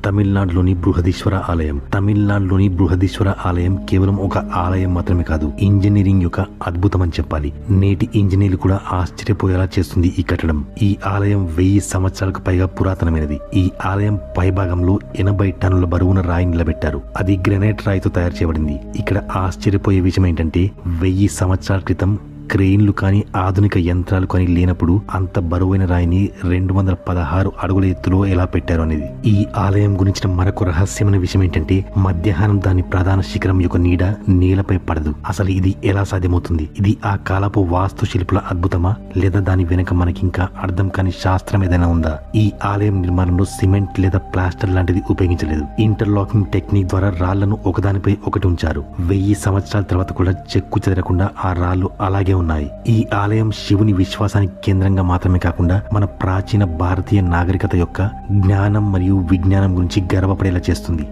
తమిళనాడులోని బృహదీశ్వర ఆలయం. తమిళనాడులోని బృహదీశ్వర ఆలయం కేవలం ఒక ఆలయం మాత్రమే కాదు, ఇంజనీరింగ్ యొక్క అద్భుతం అని చెప్పాలి. నేటి ఇంజనీర్లు కూడా ఆశ్చర్యపోయేలా చేస్తుంది ఈ కట్టడం. ఈ ఆలయం 1000 సంవత్సరాలకు పైగా పురాతనమైనది. ఈ ఆలయం పైభాగంలో 80 టన్నుల బరువున రాయి నిలబెట్టారు. అది గ్రానైట్ రాయితో తయారు చేయబడింది. ఇక్కడ ఆశ్చర్యపోయే విషయం ఏంటంటే 1000 సంవత్సరాల క్రితం క్రెయిన్లు కానీ ఆధునిక యంత్రాలు కానీ లేనప్పుడు అంత బరువైన రాయిని 216 అడుగుల ఎత్తులో ఎలా పెట్టారు అనేది. ఈ ఆలయం గురించిన మరొక రహస్యమైన విషయం ఏంటంటే మధ్యాహ్నం దాని ప్రధాన శిఖరం యొక్క నీడ నేలపై పడదు. అసలు ఇది ఎలా సాధ్యమవుతుంది? ఇది ఆ కాలపు వాస్తు శిల్పుల అద్భుతమా, లేదా దాని వెనుక మనకింకా అర్థం కాని శాస్త్రం ఏదైనా ఉందా? ఈ ఆలయం నిర్మాణంలో సిమెంట్ లేదా ప్లాస్టర్ లాంటిది ఉపయోగించలేదు. ఇంటర్లాకింగ్ టెక్నిక్ ద్వారా రాళ్లను ఒకదానిపై ఒకటి ఉంచారు. 1000 సంవత్సరాల తర్వాత కూడా చెక్కు చెదరకుండా ఆ రాళ్లు అలాగే ఉన్నాయి. ఈ ఆలయం శివుని విశ్వాసానికి కేంద్రంగా మాత్రమే కాకుండా మన ప్రాచీన భారతీయ నాగరికత యొక్క జ్ఞానం మరియు విజ్ఞానం గురించి గర్వపడేలా చేస్తుంది.